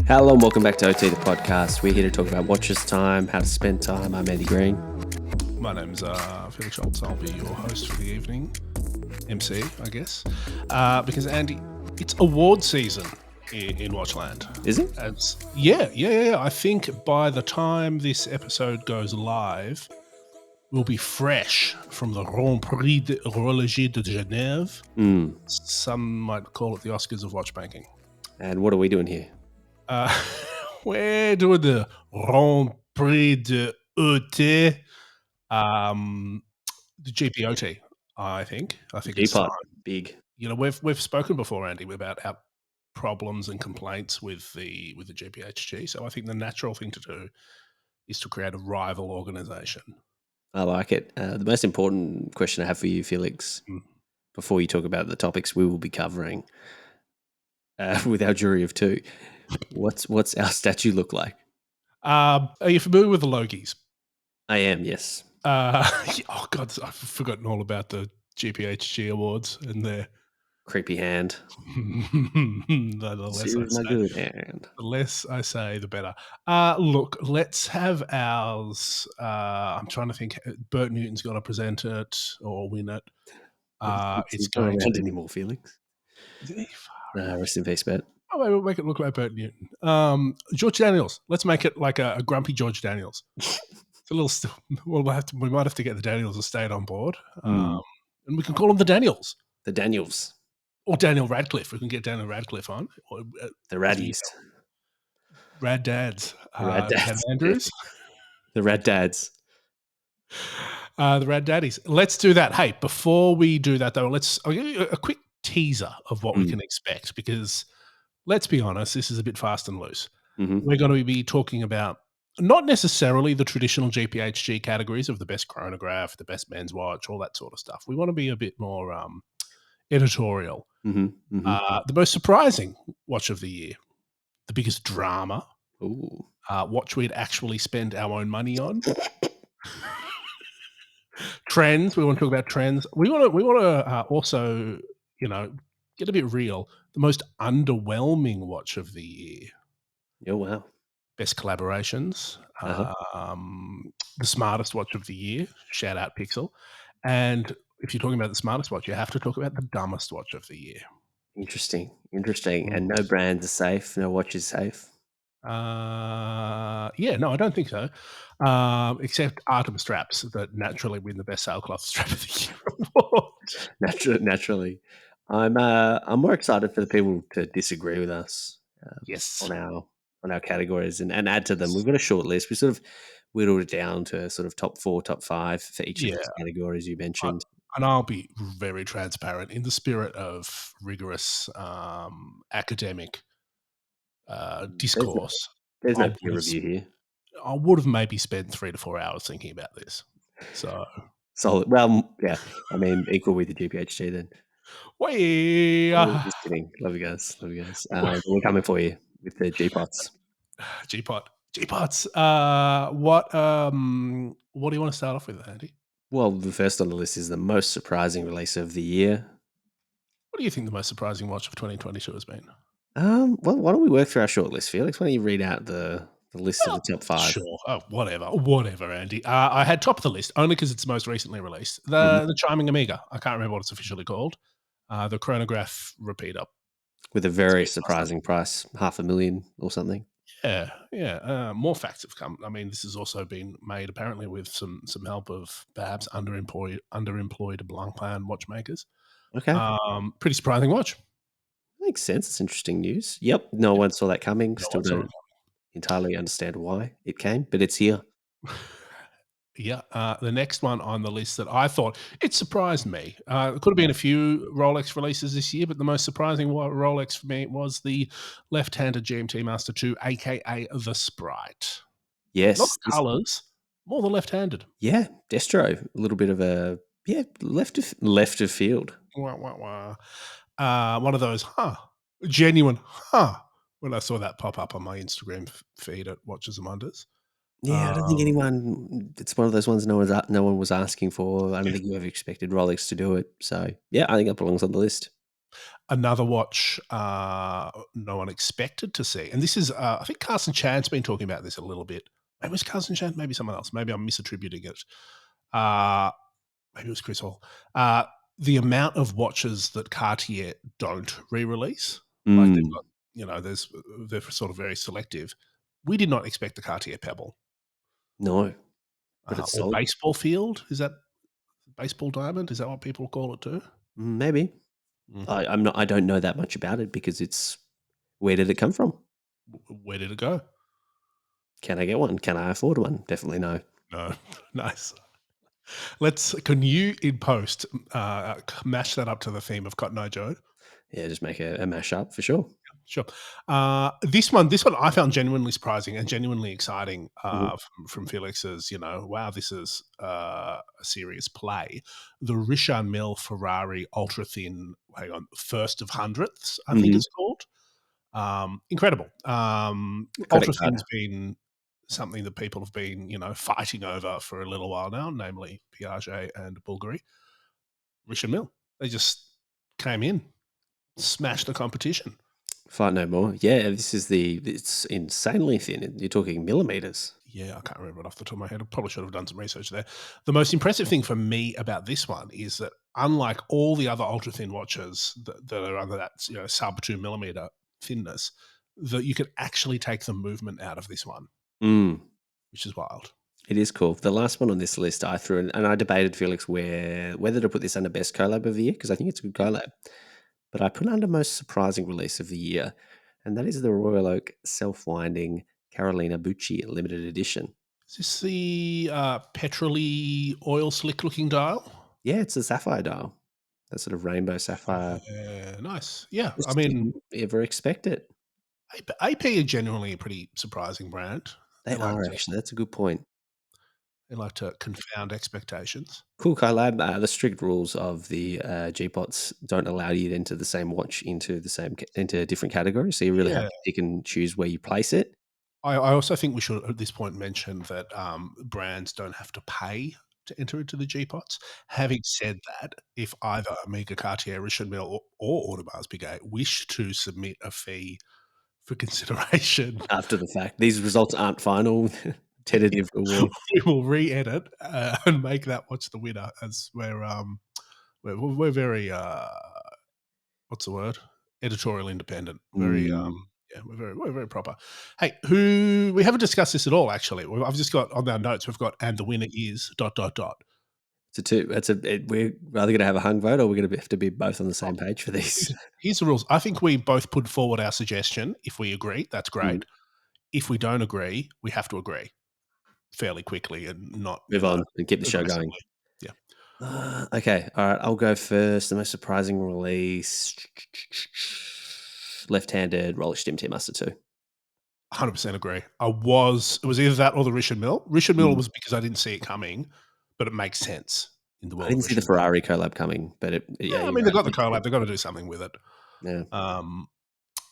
Hello and welcome back to OT, the podcast. We're here to talk about watches time, how to spend time. I'm Andy Green. My name's Felix. I'll be your host for the evening. MC, I guess. Because, Andy, it's award season in Watchland. Is it? Yeah. I think by the time this episode goes live, we'll be fresh from the Grand Prix de Horologies de Genève. Some might call it the Oscars of Watchmaking. And what are we doing here? We're doing the Grand Prix de ET, the GPOT, I think it's GPOT, time. big. You know, we've spoken before, Andy, about our problems and complaints with the GPHG. So I think the natural thing to do is to create a rival organisation. I like it. The most important question I have for you, Felix, before you talk about the topics we will be covering with our jury of two, what's our statue look like? Are you familiar with the Logies? I am, yes. Oh God, I've forgotten all about the GPHG awards and their creepy hand. The less I say, the better. Look, let's have ours. I'm trying to think. Bert Newton's got to present it or win it. It's not around anymore, Felix. Rest in peace, Bert. Oh, maybe we'll make it look like Bert Newton. George Daniels. Let's make it like a grumpy George Daniels. It's a little. We might have to get the Daniels estate on board, and we can call them the Daniels. The Daniels. Or Daniel Radcliffe. We can get Daniel Radcliffe on. Or, the Raddies. Rad Dads. Rad Dads. Andrews. The Rad Dads. The Rad Daddies. Let's do that. Hey, before we do that, though, I'll give you a quick teaser of what we can expect, because let's be honest, this is a bit fast and loose. We're going to be talking about not necessarily the traditional GPHG categories of the best chronograph, the best men's watch, all that sort of stuff. We want to be a bit more editorial. The most surprising watch of the year, the biggest drama, watch we'd actually spend our own money on. Trends. We want to talk about trends. We want to also, get a bit real. The most underwhelming watch of the year. Oh wow! Best collaborations. The smartest watch of the year. Shout out Pixel. And if you're talking about the smartest watch, you have to talk about the dumbest watch of the year. Interesting. And no brands are safe. No watch is safe. No, I don't think so. Except Artem straps that naturally win the best sailcloth-strap of the year award. Naturally. I'm more excited for the people to disagree with us. Yes. On our categories and add to them. We've got a short list. We sort of whittled it down to sort of top 4, top 5 for each of those categories you mentioned. And I'll be very transparent in the spirit of rigorous academic discourse. There's no peer review here. I would have maybe spent 3 to 4 hours thinking about this. So solid. Well, yeah. I mean, equal with the GPHG then. Just kidding. Love you guys. We're coming for you with the GPOTs. GPOTs. What do you want to start off with, Andy? Well, the first on the list is the most surprising release of the year. What do you think the most surprising watch of 2022 has been? Well, why don't we work through our short list, Felix? Why don't you read out the list of the top 5? Sure. Oh, whatever, Andy. I had top of the list only because it's most recently released. The chiming Omega. I can't remember what it's officially called. The chronograph repeater. With a very surprising price, $500,000 or something. Yeah. More facts have come. I mean, this has also been made apparently with some help of perhaps underemployed Blancpain watchmakers. Okay. Pretty surprising watch. Makes sense. It's interesting news. Yep. No one saw that coming. Still don't entirely understand why it came, but it's here. Yeah. The next one on the list that I thought, it surprised me. It could have been a few Rolex releases this year, but the most surprising Rolex for me was the left-handed GMT Master 2, aka the Sprite. Yes. Not the colours, more the left-handed. Yeah. Destro. A little bit of a left of field. One of those, genuine, when I saw that pop up on my Instagram feed at Watches and Wonders. Yeah, I don't think anyone. It's one of those ones no one was asking for. I don't think you ever expected Rolex to do it. So yeah, I think that belongs on the list. Another watch no one expected to see, and this is I think Carson Chan's been talking about this a little bit. Maybe it was Carson Chan, maybe someone else. Maybe I'm misattributing it. Maybe it was Chris Hall. The amount of watches that Cartier don't re-release, like they've got, they're sort of very selective. We did not expect the Cartier Pebble No, but it's or sold. baseball field. Is that baseball diamond? Is that what people call it too? Maybe. Mm. I'm not. I don't know that much about it because it's. Where did it come from? Where did it go? Can I get one? Can I afford one? Definitely no. No, nice. Can you in post mash that up to the theme of Cotton Eye Joe? Yeah, just make a mashup for sure. Sure. This one I found genuinely surprising and genuinely exciting Mhm. from Felix's, wow, this is a serious play. The Richard Mille Ferrari ultra thin, hang on, first of hundredths, I think Mhm. it's called. Incredible. Credit Ultra card. thin's been something that people have been, fighting over for a little while now, namely Piaget and Bulgari. Richard Mille, they just came in, smashed the competition. Fight no more. Yeah, it's insanely thin. You're talking millimeters. Yeah, I can't remember it off the top of my head. I probably should have done some research there. The most impressive thing for me about this one is that unlike all the other ultra thin watches that are under that sub 2 millimeter thinness, that you could actually take the movement out of this one, Mm, which is wild. it is cool. The last one on this list I threw in, and I debated, Felix, whether to put this under best collab of the year because I think it's a good collab. But I put it under most surprising release of the year, and that is the Royal Oak self-winding Carolina Bucci limited edition. Is this the petrol-y oil slick looking dial? Yeah, it's a sapphire dial. That sort of rainbow sapphire. Yeah, nice. Yeah, I Just mean, didn't ever expect it. AP are genuinely a pretty surprising brand. They are actually. That's a good point. They like to confound expectations. Cool collab. The strict rules of the GPOTs don't allow you to enter the same watch into into different categories. So you really have Yeah. to pick and choose where you place it. I also think we should at this point mention that brands don't have to pay to enter into the GPOTs. Having said that, if either Omega Cartier, Richard Mille, or Audemars Piguet wish to submit a fee for consideration, After the fact, these results aren't final. Tentative award. we will re-edit and make that watch the winner. As we're very what's the word? Editorial independent. Very Mm, yeah, we're very proper. Hey, who we haven't discussed this at all actually. I've just got on our notes, we've got and the winner is dot dot dot. it's a two. We're rather going to have a hung vote, or we're going to have to be both on the same page for these. Here's the rules. I think we both put forward our suggestion. If we agree, that's Mm, great. If we don't agree, we have to agree fairly quickly and not, move on and keep the show going. aggressively. Yeah. Okay, all right. I'll go first. The most surprising release: left-handed Rolex Stim Master 2. 100% agree. It was either that or the Richard Mille. Richard Mille was because I didn't see it coming, but it makes sense in the I world of didn't see the Richard Mille. Ferrari collab coming, but yeah, Yeah, I you're mean, they've right. got the collab. They've got to do something with it. Yeah,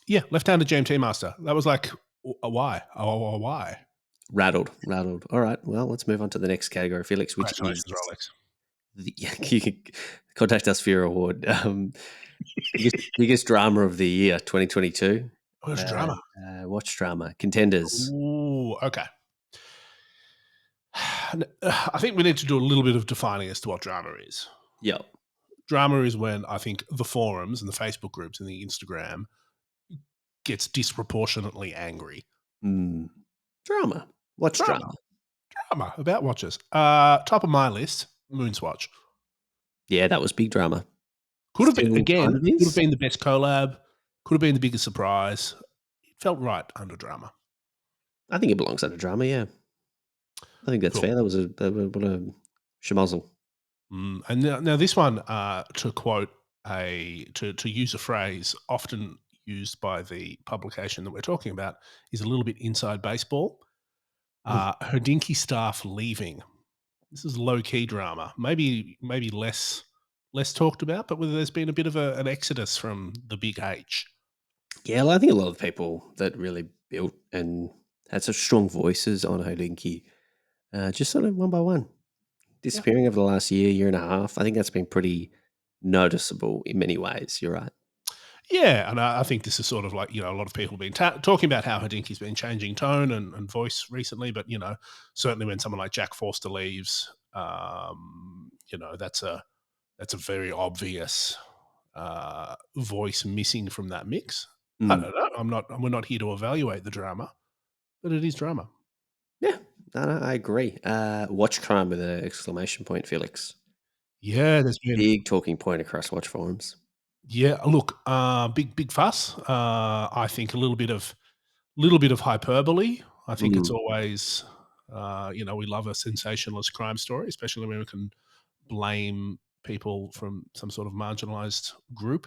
Yeah, left-handed GMT Master. That was like, why? Oh, why? rattled. All right, well, let's move on to the next category, Felix, which is Congratulations, Rolex. you can contact us for your award. Biggest drama of the year, 2022. Oh, there's drama. Watch drama contenders. Ooh, okay. I think we need to do a little bit of defining as to what drama is. Yep. Drama is when I think the forums and the Facebook groups and the Instagram gets disproportionately angry. Drama. Watch Drama. drama. Drama about watches. Top of my list, Moonswatch. Yeah, that was big drama. Could have been, Still kind again, of could have is. been the best collab. Could have been the biggest surprise. It felt right under drama. I think it belongs under drama. Yeah, I think that's Cool. fair. What a schmozzle. And now this one, to quote to use a phrase often used by the publication that we're talking about, is a little bit inside baseball. Hodinkee staff leaving. This is low key drama. Maybe less talked about, but whether there's been a bit of an exodus from the big H. Yeah, well, I think a lot of people that really built and had such strong voices on Hodinky, just sort of one by one Yeah. disappearing over the last year and a half. I think that's been pretty noticeable in many ways. You're right. Yeah, and I think this is sort of like, a lot of people have been talking about how Hodinkie's been changing tone and voice recently, but, certainly when someone like Jack Forster leaves, that's a very obvious voice missing from that mix. I Mm. don't know. We're not here to evaluate the drama, but it is drama. Yeah, no, I agree. Watch crime with an exclamation point, Felix. Yeah, there's been Big talking point across watch forums. yeah, look, big fuss. I think a little bit of hyperbole. I think it's Mm. always, we love a sensationalist crime story, especially when we can blame people from some sort of marginalized group.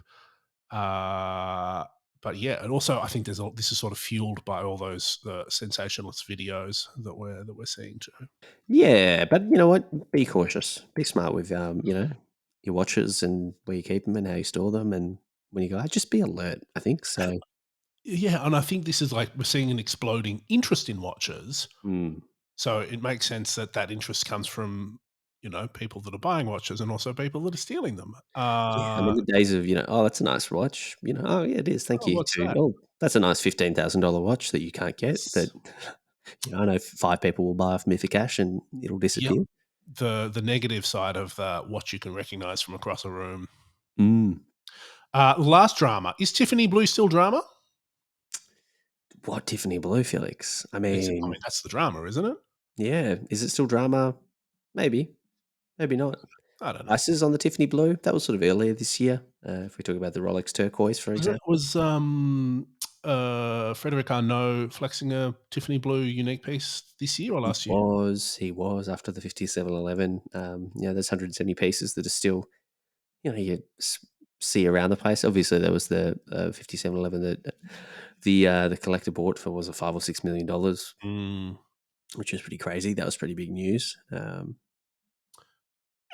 Uh, but yeah, and also I think this is sort of fueled by all those sensationalist videos that we're seeing too. Yeah, but you know what? Be cautious. Be smart with your watches and where you keep them and how you store them, and when you go out, just be alert. I think so. Yeah, and I think this is like we're seeing an exploding interest in watches. Mm. So it makes sense that that interest comes from, people that are buying watches and also people that are stealing them. Yeah, I mean the days of oh, that's a nice watch. Oh yeah, it is. Thank "Oh, you. what's To that?" oh, that's a nice $15,000 watch that you can't get. That Yes. I know five people will buy off me for cash and it'll Yep. disappear. The negative side of the what you can recognize from across a room. Mm. Last drama. Is Tiffany blue still drama? What Tiffany Blue, Felix? I I mean, mean, that's the drama, isn't it? yeah, is it still drama? Maybe, maybe not. I don't know. Prices on the Tiffany Blue, that was sort of earlier this year. If we talk about the Rolex Turquoise, for Was it example. was, Frederic Arnault flexing a Tiffany blue unique piece this year or last year? He was after the 5711. There's 170 pieces that are still, you see around the place. Obviously, there was the 5711 that the collector bought for was a $5 or $6 million, Mm. which was pretty crazy. That was pretty big news.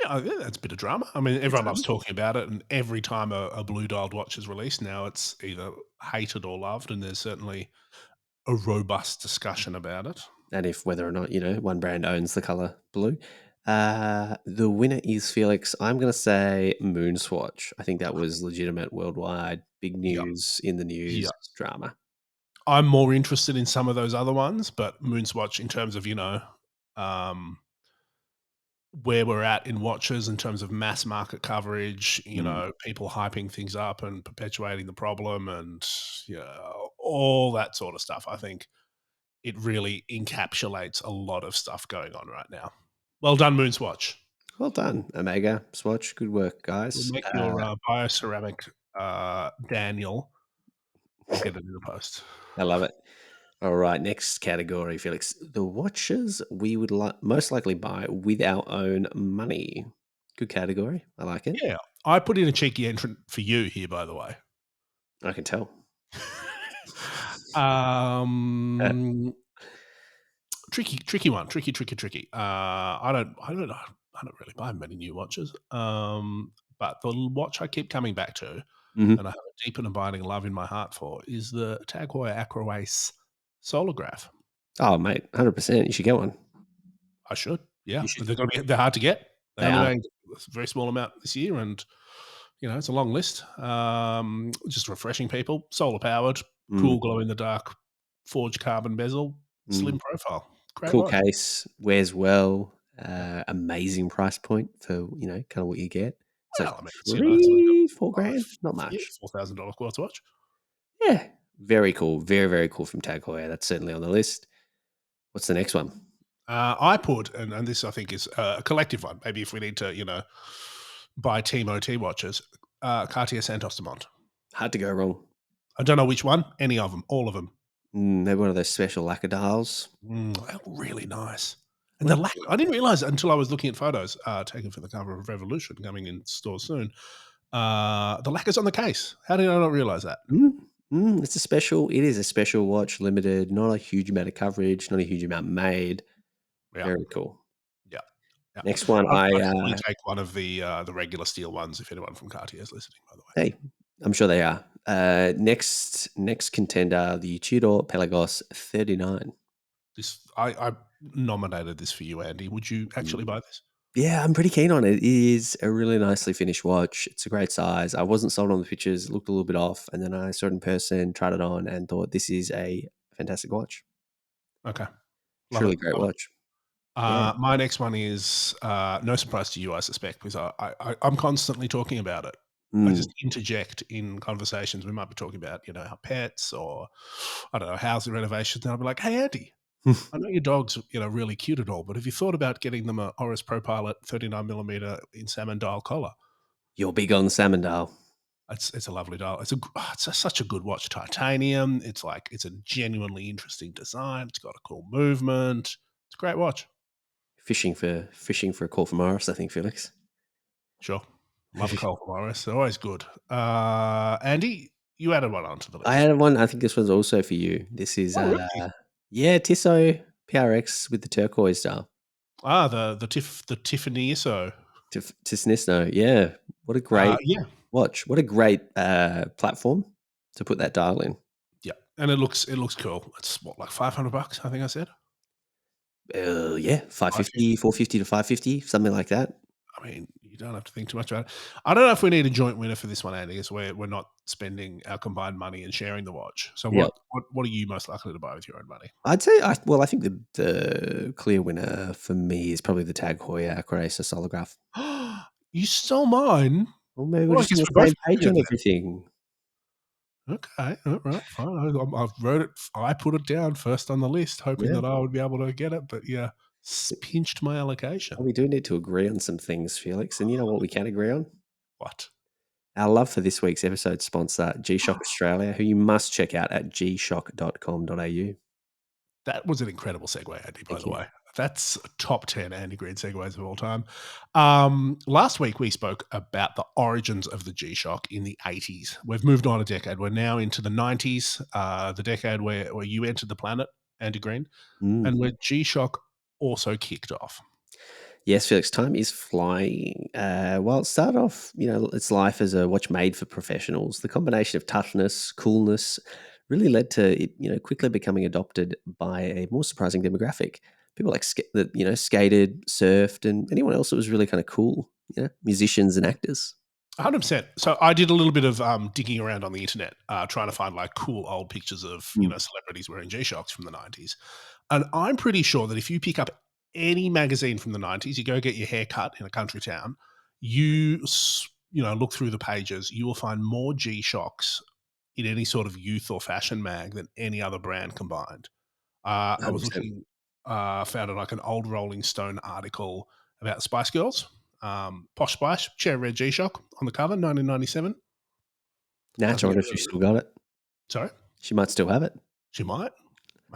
Yeah, that's a bit of drama. I mean, It's everyone loves talking about it, and every time a blue dialed watch is released now, it's either hated or loved, and there's certainly a robust discussion about it. and if whether or not one brand owns the color blue. The winner is Felix. I'm going to say Moonswatch. I think that was legitimate worldwide, big Yeah, news in the yeah. news drama. I'm more interested in some of those other ones, but Moonswatch in terms of, um, where we're at in watches in terms of mass market coverage, Mm. people hyping things up and perpetuating the problem and, all that sort of stuff. I think it really encapsulates a lot of stuff going on right now. Well done, Moonswatch. Well done, Omega Swatch. Good work, We'll guys. make your bioceramic Daniel. We'll get it in the post. I love it. All right, next category, Felix. The watches we would most likely buy with our own money. Good category. I like it. Yeah, I put in a cheeky entrant for you here, by the way. I can tell. um, tricky one. Tricky. I don't really buy many new watches. But the watch I keep coming back to, and I Mhm. have a deep and abiding love in my heart for, is the Tag Heuer Acroace Solargraph. Oh, mate, 100%. You should get one. I should, yeah, You should. but they're hard to get. They They only are. made a very small amount this year, and it's a long list. Just refreshing people, solar powered, Mm, cool glow in the dark, forged carbon bezel, mm. slim profile. Great Cool watch. case, wears well, Yeah. amazing price point for, kind of what you get. It's like Well, I mean, it's 3, 4 five, grand, not yeah, much. $4,000 quartz watch. Yeah, very cool. Very, very cool from Tag Heuer. That's certainly on the list. What's the next one? I put, and this I think is a collective one. Maybe if we need to, buy Team OT watches, Cartier Santos Dumont. Hard to go wrong. I don't know which one, any of them, all of them. Maybe one of those special lacquer dials. They look really nice. And the Well, lacquer, I didn't realize it until I was looking at photos taken for the cover of Revolution coming in stores soon. The lacquer's on the case. How did I not realize that? mm, it is a special watch, limited, not a huge amount of coverage, not a huge amount made. Yeah, Very cool. yeah, yeah. Next one, I'd happily take one of the regular steel ones if anyone from Cartier is listening, by the way. hey, I'm sure they are. Next contender, the Tudor Pelagos 39. I nominated this for you, Andy. Would you actually Mm. buy this? Yeah, I'm pretty keen on it. It is a really nicely finished watch. It's a great size. I wasn't sold on the pictures. It looked a little bit off. And then I saw it in person, tried it on, and thought this is a fantastic watch. Okay. Love it. Truly great Love it. watch. Yeah. My next one is no surprise to you, I suspect, because I'm constantly talking about it. I Mm. just interject in conversations. We might be talking about, our pets or, I don't know, housing renovations. And I'll be like, hey, Andy, I know your dog's, really cute and all, but have you thought about getting them a Oris Pro Pilot 39 millimeter in salmon dial collar? You're big on Salmondale. It's a lovely dial. Such a good watch. Titanium. It's a genuinely interesting design. It's got a cool movement. It's a great watch. Fishing for a call from Morris, I think, Felix. Sure. Love a cold Morris. They're always good. Andy, you added one onto the I list. had one. I think this one's also for you. This is Oh, really? yeah, Tissot PRX with the turquoise style. Ah, the Tiffany ISO. To Snisno. Yeah. What a great Yeah, watch. What a great platform to put that dial in. yeah, and it looks cool. It's what, like $500? I think I said. Yeah, 550, 450 to 550, something like that. I mean, you don't have to think too much about it. I don't know if we need a joint winner for this one, Andy. Is we're not spending our combined money and sharing the watch. So Yeah. what are you most likely to buy with your own money? I'd say, I think the clear winner for me is probably the Tag Heuer Croatia Solograph. You stole mine. Well, maybe we're Well, I just on guess the we're both same page on brilliant everything. then. Okay, all right, fine. I wrote it. I put it down first on the list, hoping Yeah. that I would be able to get it. But yeah, pinched my allocation. We do need to agree on some things, Felix. And you know what we can agree on? What? Our love for this week's episode sponsor, G-Shock Australia, who you must check out at gshock.com.au. That was an incredible segue, Andy, by Thank the you. way. That's top 10 Andy Green segues of all time. Last week, we spoke about the origins of the G Shock in the 80s. We've moved on a decade. We're now into the 90s, the decade where you entered the planet, Andy Green, Mm. and where G Shock also kicked off. Yes, Felix, time is flying. Well, it started off, its life as a watch made for professionals. The combination of toughness, coolness really led to it, quickly becoming adopted by a more surprising demographic. People like that, skated, surfed, and anyone else that was really kind of cool, musicians and actors. 100%. So I did a little bit of digging around on the internet, trying to find like cool old pictures of Mm. celebrities wearing G Shocks from the 90s. And I'm pretty sure that if you pick up any magazine from the 90s, you go get your hair cut in a country town, look through the pages, you will find more G Shocks in any sort of youth or fashion mag than any other brand combined. I was 100%. looking, found like an old Rolling Stone article about Spice Girls. Posh Spice, Cherry Red G Shock on the cover, 1997. Natch, I Doesn't get wonder if better she's than still got it. that. Sorry, She might still have it. she might.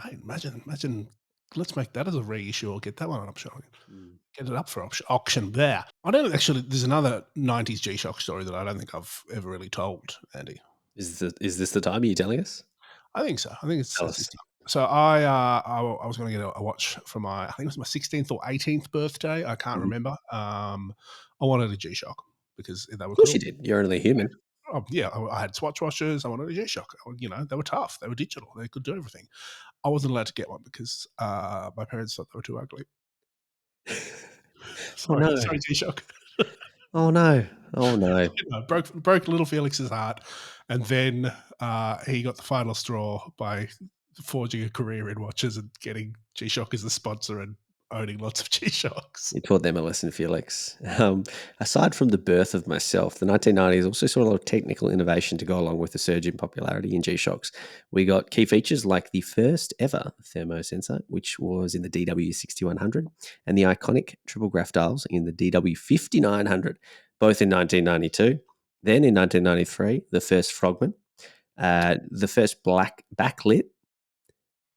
Mate, imagine. Let's make that as a reissue or get that one on option. Mm. Get it up for auction there. I don't actually. There's another '90s G Shock story that I don't think I've ever really told, Andy. Is this the time? Are you telling us? I think so. I think Tell it's this us. time. So I was going to get a watch for I think it was my 16th or 18th birthday. I can't Mhm. remember. I wanted a G Shock because they were Of course you cool. did. You're only human. Oh, yeah, I had Swatch watches. I wanted a G Shock. They were tough. They were digital. They could do everything. I wasn't allowed to get one because my parents thought they were too ugly. Oh, Sorry, no. sorry, G Shock. Oh, no. Oh, no. Broke little Felix's heart, and then he got the final straw by forging a career in watches and getting G Shock as the sponsor and owning lots of G Shocks. You taught them a lesson, Felix. Aside from the birth of myself, the 1990s also saw a lot of technical innovation to go along with the surge in popularity in G-Shocks. We got key features like the first ever thermosensor, which was in the DW6100, and the iconic triple graph dials in the DW5900, both in 1992. Then in 1993, the first Frogman, the first black backlit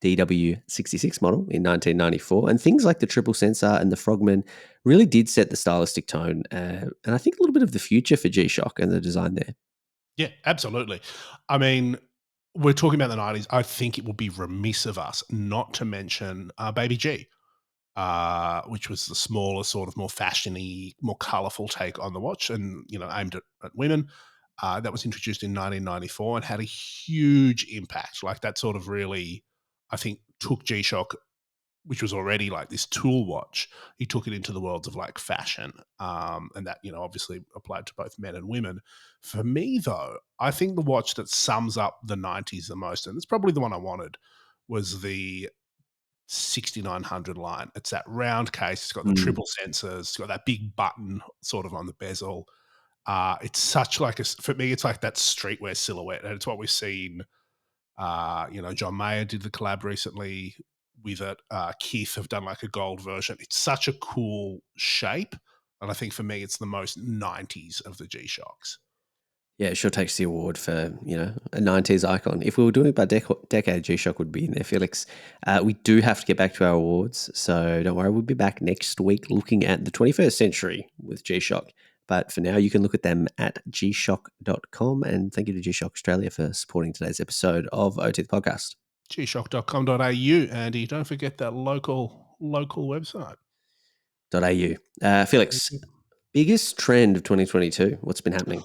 DW66 model in 1994. And things like the triple sensor and the Frogman really did set the stylistic tone. And I think a little bit of the future for G-Shock and the design there. Yeah, absolutely. I mean, we're talking about the 90s. I think it would be remiss of us not to mention Baby G, which was the smaller, sort of more fashiony, more colourful take on the watch and, aimed at women. That was introduced in 1994 and had a huge impact. Like that sort of really, I think, took G-Shock which was already like this tool watch, he took it into the worlds of like fashion, and that obviously applied to both men and women. For me, though, I think the watch that sums up the '90s the most, and it's probably the one I wanted, was the 6900 line. It's that round case. It's got the triple sensors. It's got that big button sort of on the bezel. It's such like for me, it's like that streetwear silhouette, and it's what we've seen. John Mayer did the collab recently with it. Keith have done like a gold version. It's such a cool shape, and I think for me, it's the most '90s of the G-Shocks. Yeah, it sure takes the award for, a 90s icon. If we were doing it by decade, G-Shock would be in there, Felix. We do have to get back to our awards, so don't worry. We'll be back next week looking at the 21st century with G-Shock. But for now, you can look at them at gshock.com. And thank you to G-Shock Australia for supporting today's episode of OT the Podcast. gshock.com.au, Andy. Don't forget that local website. .au. Felix, biggest trend of 2022? What's been happening?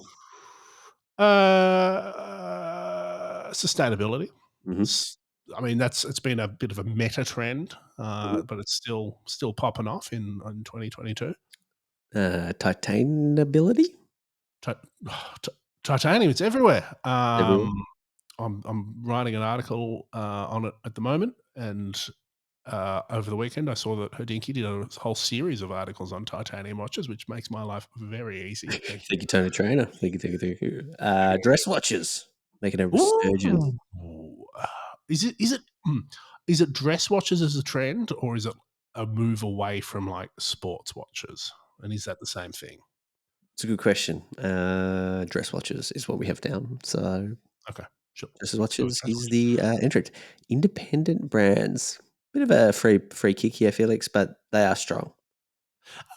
Sustainability. Mm-hmm. I mean, it's been a bit of a meta trend, but it's still popping off in 2022. Titainability? Titanium, it's everywhere. Everywhere. I'm writing an article on it at the moment, and over the weekend I saw that Hodinkee did a whole series of articles on titanium watches, which makes my life very easy. Thank you, Tony Trainer. Thank you. Dress watches making a resurgence. Is it dress watches as a trend, or is it a move away from like sports watches? And is that the same thing? It's a good question. Dress watches is what we have down. So, okay, sure. Dress watches is the entrant. Independent brands, bit of a free kick here, Felix, but they are strong.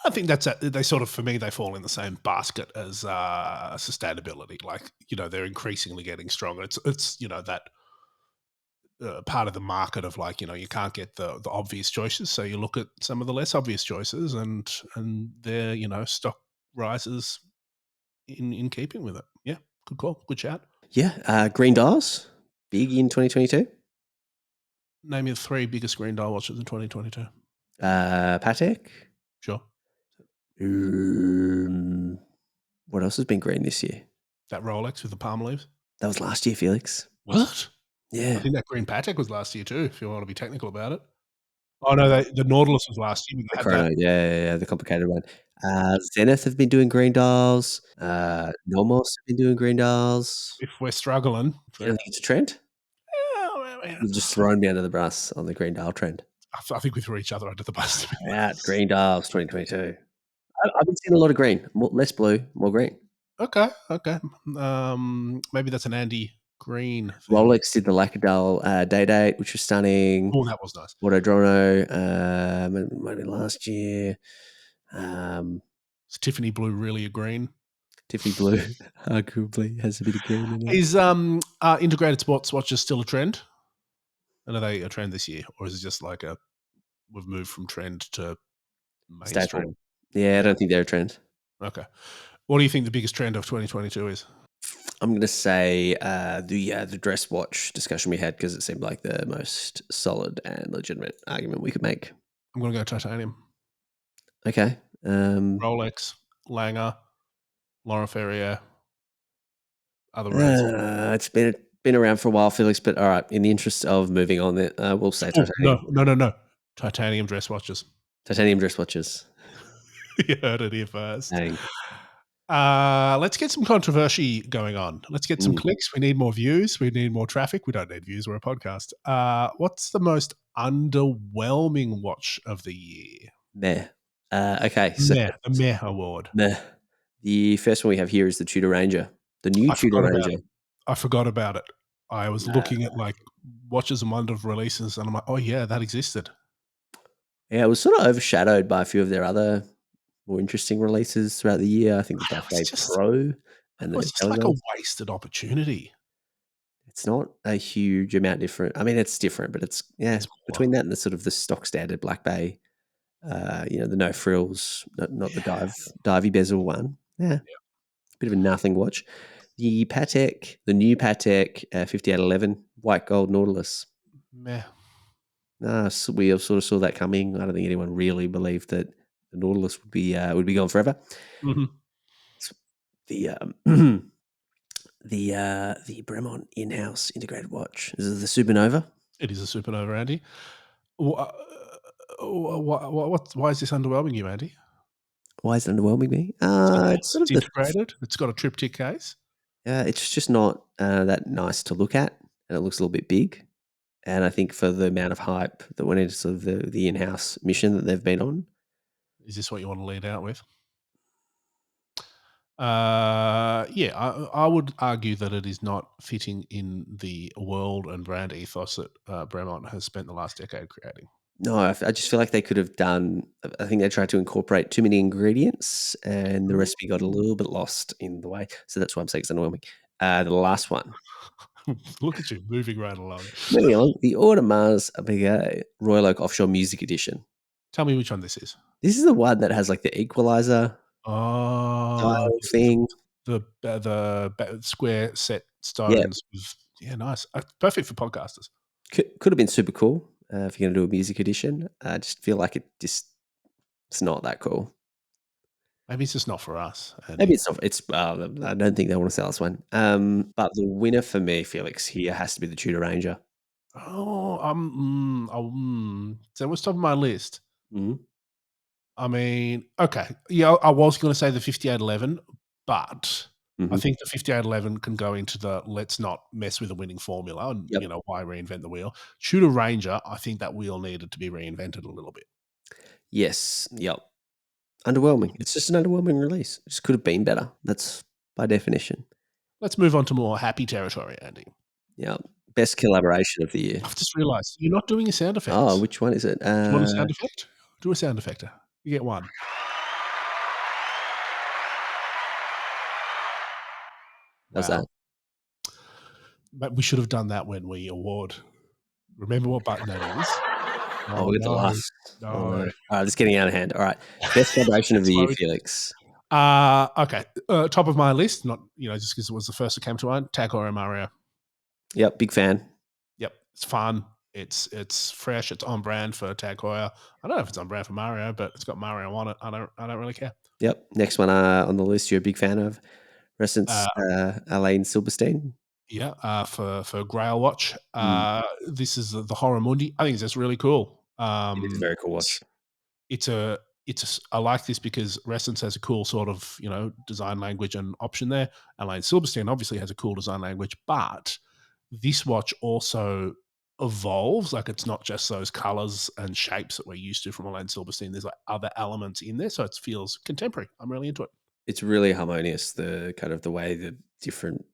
I think they sort of, for me, they fall in the same basket as sustainability. Like, they're increasingly getting stronger. It's that part of the market of like, you can't get the obvious choices. So you look at some of the less obvious choices and their, stock rises in keeping with it. Yeah, good call. Good shout. Yeah. Green dials, big in 2022. Name me the 3 biggest green dial watches in 2022. Patek. Sure. What else has been green this year? That Rolex with the palm leaves. That was last year, Felix. Was it? Yeah. I think that green Patek was last year too, if you want to be technical about it. Oh, no, the Nautilus was last year. The Chrono, yeah, the complicated one. Zenith have been doing green dials. Nomos have been doing green dials. If we're struggling. You don't think it's a trend? You've just thrown me under the bus on the green dial trend. I think we threw each other under the bus. Yeah, green dials 2022. I've been seeing a lot of green. Less blue, more green. Okay. Maybe that's an Andy Green thing. Rolex did the Lacadal day date, which was stunning. Oh, that was nice. Autodrono, might have been last year. Is Tiffany Blue really a green? Tiffany Blue arguably has a bit of green in it. Is integrated sports watches still a trend? And are they a trend this year? Or is it just like we've moved from trend to mainstream? Staple. Yeah, I don't think they're a trend. Okay. What do you think the biggest trend of 2022 is? I'm going to say the dress watch discussion we had, because it seemed like the most solid and legitimate argument we could make. I'm going to go titanium. Okay. Rolex, Langer, Laurent Ferrier, other brands. It's been around for a while, Felix, but all right, in the interest of moving on, we'll say titanium. No. Titanium dress watches. Titanium dress watches. You heard it here first. Dang. Let's get some controversy going on. Let's get some clicks. We need more views. We need more traffic. We don't need views. We're a podcast. What's the most underwhelming watch of the year? Meh. Okay. So the Meh Award. Meh. The first one we have here is the Tudor Ranger. The new Tudor Ranger. I forgot about it. I was looking at like watches and wonder of releases, and I'm like, oh yeah, that existed. Yeah, it was sort of overshadowed by a few of their other more interesting releases throughout the year. I think the Buffet Pro and it's just like a wasted opportunity. It's not a huge amount different. I mean, it's different, but it's between that and the sort of the stock standard Black Bay, the no frills, not the divey bezel one. Yeah, bit of a nothing watch. The Patek, the new Patek 5811 white gold Nautilus. Meh. So we sort of saw that coming. I don't think anyone really believed that the Nautilus would be gone forever. Mhm. S The, the Bremont in-house integrated watch. This is the Supernova. It is a supernova, Andy. Wha why is this underwhelming you, Andy? Why is it underwhelming me? Simple. It's sort It's of the integrated. It's got a triptych case. it's just not, that nice to look at, and it looks a little bit big, and I think for the amount of hype that went into sort of the in-house mission that they've been on. Is this what you want to lead out with? Yeah, I would argue that it is not fitting in the world and brand ethos that Bremont has spent the last decade creating. No, I just feel like they could have done. I think they tried to incorporate too many ingredients, and the recipe got a Mm. little bit lost in the way. So that's why I'm saying it's underwhelming. The last one, Look at you moving right along. moving on, the Audemars Piguet Royal Oak Offshore Music Edition. Tell me which one this is. This is the one that has like the equalizer Oh, dial yes, thing. square set Yeah, stones with yeah, nice. Perfect for podcasters. could have been super cool if you're going to do a music edition. I just feel like it's not that cool. Maybe it's just not for us, Maybe Andy. it's not. It's I don't think they want to sell us one. But the winner for me, Felix, here has to be the Tudor Ranger. Oh, so what's top of my list? Mhm. I mean, okay, yeah, I was gonna say the 5811, but I Mhm. think the 5811 can go into the let's not mess with a winning formula and, Yep. why reinvent the wheel. Shooter Ranger, I think that wheel needed to be reinvented a little bit. Yes. Yep. Underwhelming. It's just an underwhelming release. It just could have been better. That's by definition. Let's move on to more happy territory, Andy. Yep. Best collaboration of the year. I've just realized you're not doing your sound Oh, effects. which one is it? Do you want a sound effect? Do a sound effector. You get one. How's that? Wow. But we should have done that when we award. Remember what button that is? Oh, Oh, we got the no. laughs. Oh, no. No. Alright, it's getting out of hand. Alright. Best collaboration of That's the why year, we Felix. okay, top of my list, not, just because it was the first that came to mind, Tag Heuer Mario. Yep, big fan. Yep, it's fun. It's fresh. It's on brand for Tag Heuer. I don't know if it's on brand for Mario, but it's got Mario on it. I don't really care. Yep. Next one on the list you're a big fan of. Residence, Uh, Alain Silberstein. yeah, for Grail Watch. Mm, This is the Horror Mundi. I think it's just really cool. it is a very cool watch. It's a I like this because Resonance has a cool sort of, design language and option there. Alain Silberstein obviously has a cool design language, but this watch also evolves. Like it's not just those colors and shapes that we're used to from Alain Silberstein. There's like other elements in there, so it feels contemporary. I'm really into it. It's really harmonious, the kind of the way the different,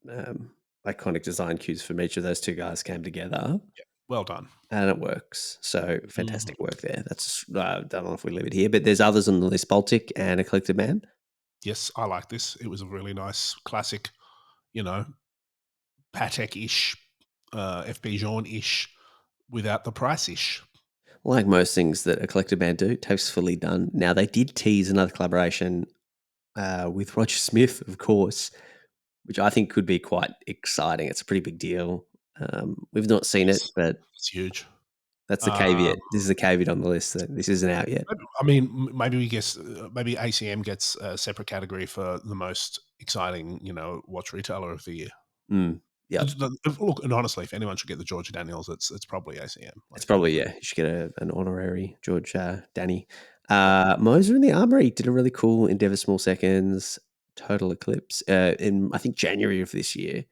iconic design cues from each of those 2 guys came together, Yeah, well done. and it works. So Mhm. fantastic work there. That's I don't know if we leave it here, but there's others on the list, Baltic and A Collected Man. Yes, I like this. It was a really nice classic, you know, Patek-ish, FP Journe-ish without the price-ish. Like most things that A Collected Man do, tastefully done. Now, they did tease another collaboration, with Roger Smith, of course, which I think could be quite exciting. It's a pretty big deal. We've not seen it, Yes, but it's huge. that's the Um, caveat. This is the caveat on the list that this isn't out yet. I mean, maybe we guess maybe ACM gets a separate category for the most exciting, watch retailer of the year. Mm, yep. Look, and honestly, if anyone should get the Georgia Daniels, it's probably ACM. It's Like, probably, yeah, you should get an honorary George, Danny. yep. Moser in the Armory did a really cool Endeavour Small Seconds Total Eclipse, in, I think, January of this year.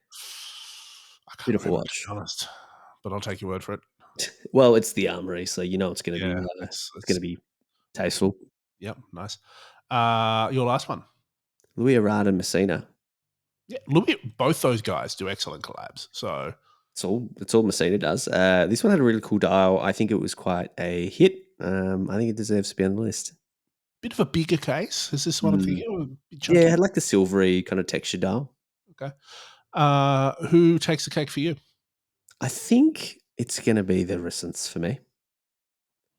I can't Beautiful remember to watch. be honest, but I'll take your word for it. Well, it's the Armory, so you know Yeah, it's gonna be tasteful. yep, nice. Your last one. Louis Arad and Messina. Yeah, look at both those guys do excellent collabs. So It's all Messina does. This one had a really cool dial. I think it was quite a hit. I think it deserves to be on the list. bit of a bigger case. Is this one I'm Mm. thinking of? A bit Yeah, it chunky. had like the silvery kind of texture dial. Okay. Who takes the cake for you? I think it's gonna be the Resonance for me.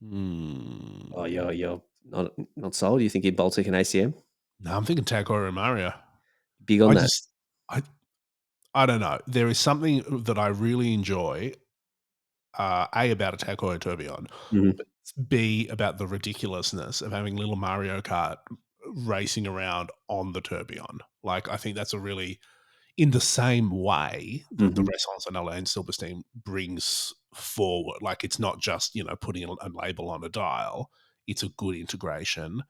Oh, Hmm. you're not sold? You thinking Baltic and ACM? No, I'm thinking Tagore and Mario. Big on I that. just, I don't know. There is something that I really enjoy A, about a Tag Heuer tourbillon, Mhm. but B, about the ridiculousness of having little Mario Kart racing around on the tourbillon. Like, I think that's a really, in the same way that the Mhm. Renaissance and Alain Silberstein brings forward, like, it's not just, putting a label on a dial, it's a good integration.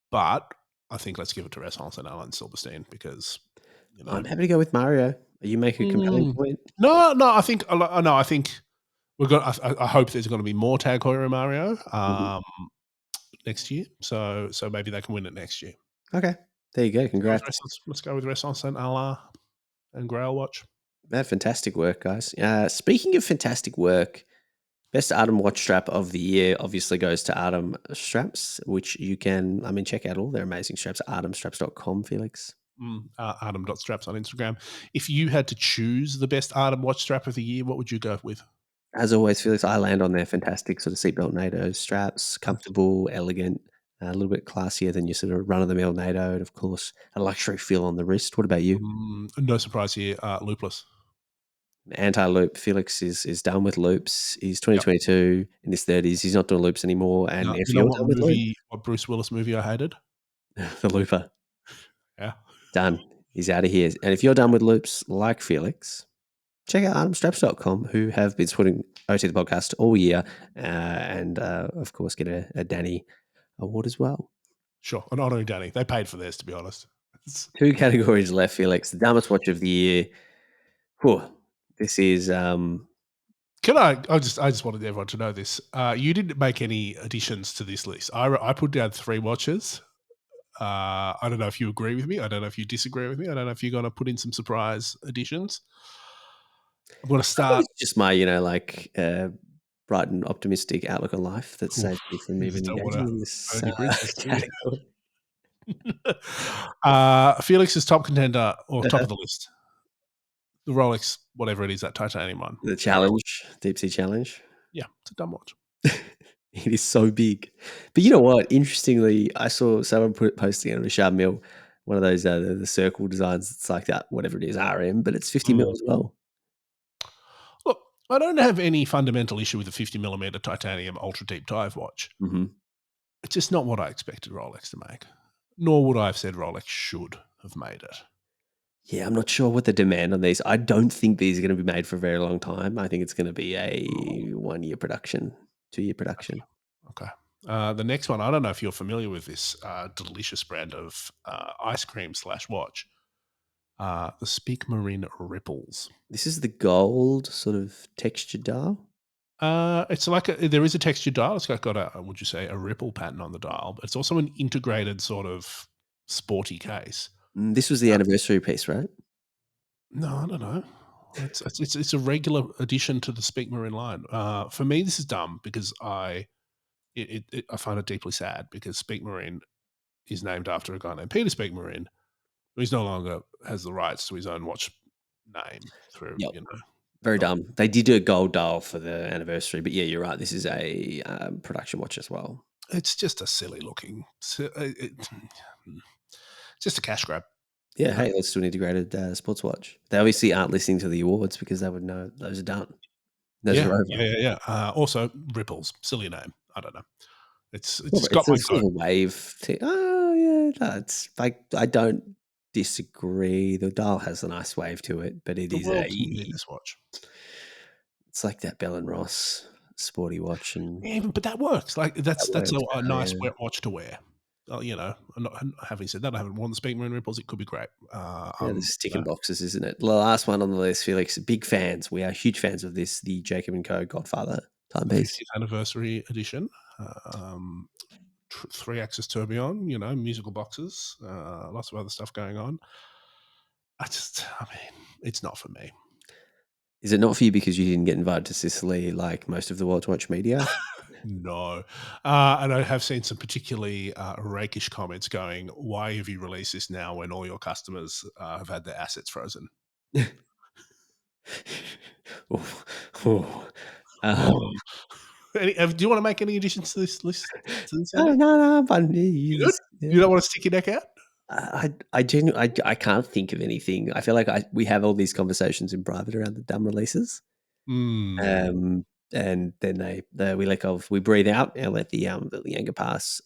But I think let's give it to Renaissance and Alan Silberstein because, you I'm know. happy to go with Mario. You make a compelling Mm. point. No, I think we're going. I hope there's going to be more Tag Heuer and Mario Mhm. next year. So maybe they can win it next year. Okay. There you go. Congrats. Let's go with Renaissance and Allah and Grail Watch. Fantastic work, guys. Speaking of fantastic work, best Artem watch strap of the year obviously goes to Artem straps, which you can, check out all their amazing straps at artemstraps.com, Felix. Artem.straps on Instagram. If you had to choose the best Artem watch strap of the year, what would you go with? As always, Felix, I land on their fantastic sort of seatbelt NATO straps, comfortable, elegant, a little bit classier than your sort of run of the mill NATO, and of course, a luxury feel on the wrist. What about you? No surprise here, loopless. Anti-loop. Felix is done with loops. He's Yep. 2022 in his 30s. He's not doing loops anymore. And No, if you know you're done with loops, what Bruce Willis movie I hated? the looper, Yeah. done. He's out of here. And if you're done with loops like Felix, check out artemstraps.com, who have been supporting OT the podcast all year. And of course, get a Danny award as well. Sure. And not only Danny, they paid for theirs, to be honest. Two categories left, Felix. The dumbest watch of the year. Whew. This is Can I just wanted everyone to know this. You didn't make any additions to this list. I put down 3 watches. I don't know if you agree with me. I don't know if you disagree with me. I don't know if you're going to put in some surprise additions. I'm going to I think start. it's just my, bright and optimistic outlook on life that saves me from You just even don't want engaging to in this burn your bridges, do you? category. Felix's top contender or top of the list, the Rolex, whatever it is, that titanium one. The Very cool. challenge, deep sea challenge. Yeah, it's a dumb watch. It is so big. But you know what? Interestingly, I saw someone posting it on a Sharp Mill, one of those the circle designs. It's like that, whatever it is, RM, but it's 50 mil Mm. as well. Look, I don't have any fundamental issue with the 50 millimeter titanium ultra deep dive watch. Mm-hmm. It's just not what I expected Rolex to make, nor would I have said Rolex should have made it. Yeah, I'm not sure what the demand on these. I don't think these are going to be made for a very long time. I think it's going to be a 1-year production, 2-year production. Okay. The next one, I don't know if you're familiar with this delicious brand of ice cream / watch, the Speak Marine Ripples. This is the gold sort of texture dial. It's like there is a textured dial. It's got would you say, a ripple pattern on the dial, but it's also an integrated sort of sporty case. This was the anniversary piece, right? No, I don't know. It's a regular addition to the Speak Marine line. For me, this is dumb because I find it deeply sad because Speak Marine is named after a guy named Peter Speak Marine, who is no longer has the rights to his own watch name through, Yep. Very dumb. They did do a gold dial for the anniversary, but yeah, you're right. This is a production watch as well. It's just a silly looking, just a cash grab. Yeah, hey, let's do an integrated sports watch. They obviously aren't listening to the awards because they would know those are done. Those are over. Yeah. Also, Ripples, silly name. I don't know. It's got It's my a sort goat. of a wave thing. Oh yeah, no, it's like I don't disagree. The dial has a nice wave to it, but it The is world didn't need this watch. it's like that Bell and Ross sporty watch, and Yeah, but that works. Like that's that works a better, nice yeah. watch to wear. Having said that, I haven't worn the Speak Marine Ripples. It could be great. Yeah, there's ticking boxes, isn't it? The last one on the list, Felix. Big fans. We are huge fans of this. The Jacob and Co. Godfather timepiece. 50th anniversary edition. 3-axis tourbillon. Musical boxes. Lots of other stuff going on. It's not for me. Is it not for you because you didn't get invited to Sicily like most of the world's watch media? No. And I have seen some particularly rakish comments going, why have you released this now when all your customers have had their assets frozen? Oh, oh. Um, Do you want to make any additions to this list? no, but You good? yeah. You don't want to stick your neck out? I can't think of anything. I feel like we have all these conversations in private around the dumb releases. And then we let go of, we breathe out and let the anger pass.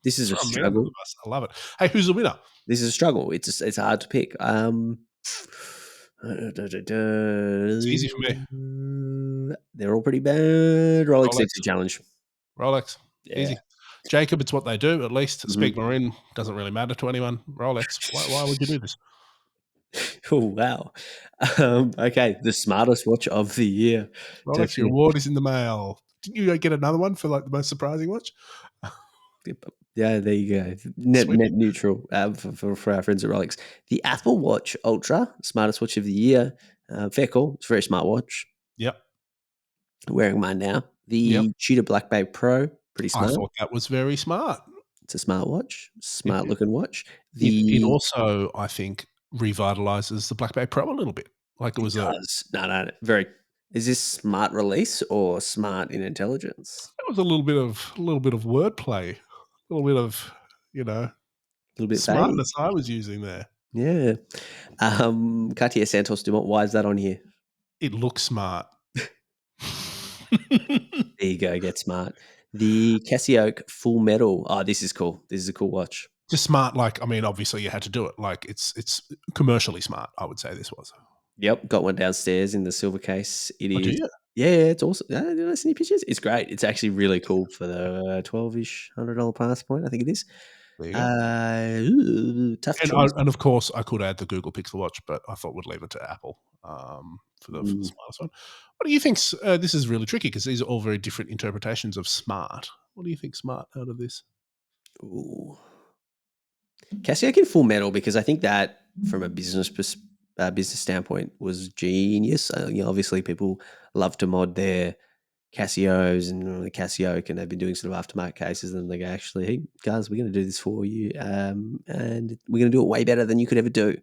This is a Throw a man under struggle. the bus. I love it. Hey, who's the winner? This is a struggle. It's hard to pick. It's easy for me. They're all pretty bad. Rolex Rolex. needs a challenge. Rolex. Yeah. Easy. Jacob, it's what they do, at least. Mhm. Speak Marin doesn't really matter to anyone. Rolex. Why would you do this? Oh, wow. Okay, the smartest watch of the year. Rolex, your award is in the mail. Didn't you get another one for like the most surprising watch? Yeah, there you go. Net neutral for our friends at Rolex. The Apple Watch Ultra, smartest watch of the year. Fair call. It's a very smart watch. Yep. Wearing mine now. The Cheetah Black Bay Pro, pretty smart. I thought that was very smart. It's a smart watch, smart looking watch. It also, I think, revitalizes the Black Bay Pro a little bit. Like it was no, very. Is this smart release or smart in intelligence? It was a little bit of wordplay, a little bit of a little bit smartness I was using there. Yeah. Cartier Santos Dumont. Why is that on here? It looks smart. There you go. Get smart. The Casio Full Metal. Oh, this is cool. This is a cool watch. Just smart. Like, I mean, obviously you had to do it. Like it's commercially smart. I would say this was. Yep. Got one downstairs in the silver case. It is. Do you? Yeah, it's awesome. Did I see any pictures? It's great. It's actually really cool for the $12-ish $100 price point. I think it is. There you go. Tough choice. And of course, I could add the Google Pixel Watch, but I thought we'd leave it to Apple for the smartest one. What do you think? This is really tricky because these are all very different interpretations of smart. What do you think smart out of this? Ooh. Casio can Full Metal because I think that from a business standpoint was genius. Obviously people love to mod their Casios and the Casio, and they've been doing sort of aftermarket cases, and they go, actually, hey guys, we're going to do this for you, and we're going to do it way better than you could ever do,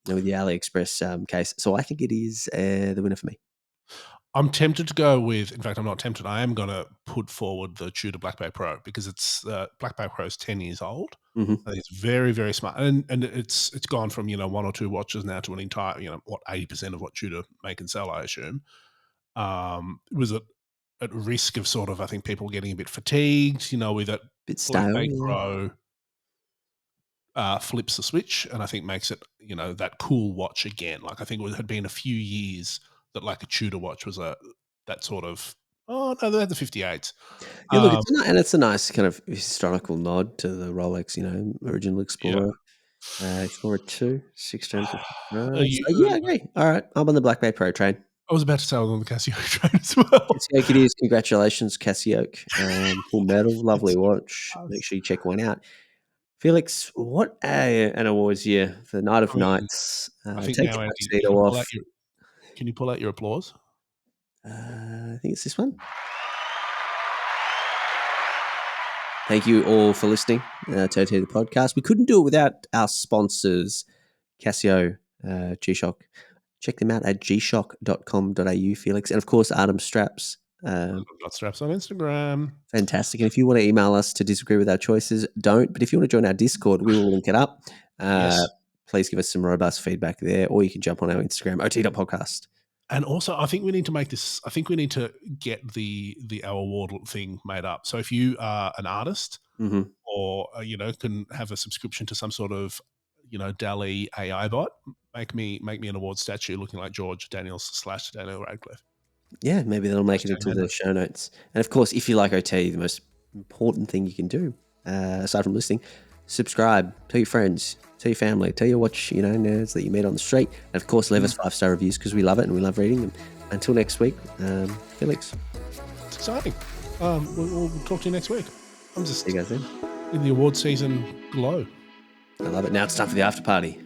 with the AliExpress case. So I think it is the winner for me. I'm tempted to go with. In fact, I'm not tempted. I am going to put forward the Tudor Black Bay Pro because it's Black Bay Pro is 10 years old. Mm-hmm. I think it's very, very smart, and it's gone from one or two watches now to an entire 80% of what Tudor make and sell, I assume. It was at risk of sort of, I think, people getting a bit fatigued, with that Black Bay Pro flips the switch and I think makes it, that cool watch again. Like I think it had been a few years that like a Tudor watch was that sort of, oh no, they had the 58s. Yeah, look, it's a nice kind of historical nod to the Rolex, original Explorer. Explorer 2, 6 I agree. All right, I'm on the Black Bay Pro train. I was about to say I was on the Casio train as well. Casio it is. Congratulations, Casio. Full Metal, lovely watch. Make sure you check one out. Felix, what an awards year. The Night of Nights. I think take now, the Andy, off. Can you pull out your applause? I think it's this one. Thank you all for listening to the podcast. We couldn't do it without our sponsors, Casio, G-Shock. Check them out at gshock.com.au, Felix. And of course, Artem Straps. Got straps on Instagram. Fantastic. And if you want to email us to disagree with our choices, don't. But if you want to join our Discord, we will link it up. Yes. Please give us some robust feedback there, or you can jump on our Instagram, ot.podcast. And also, I think we need to make this. I think we need to get our award thing made up. So if you are an artist, or can have a subscription to some sort of DALL-E AI bot, make me an award statue looking like George Daniels / Daniel Radcliffe. Yeah, maybe that'll make it into the show notes. And of course, if you like OT, the most important thing you can do, aside from listening, subscribe, tell your friends, tell your family, tell your watch, nerds that you meet on the street. And of course, leave us 5-star reviews because we love it and we love reading them. Until next week, Felix. It's exciting. We'll talk to you next week. I'm just see you guys then. In the award season glow. I love it. Now it's time for the after party.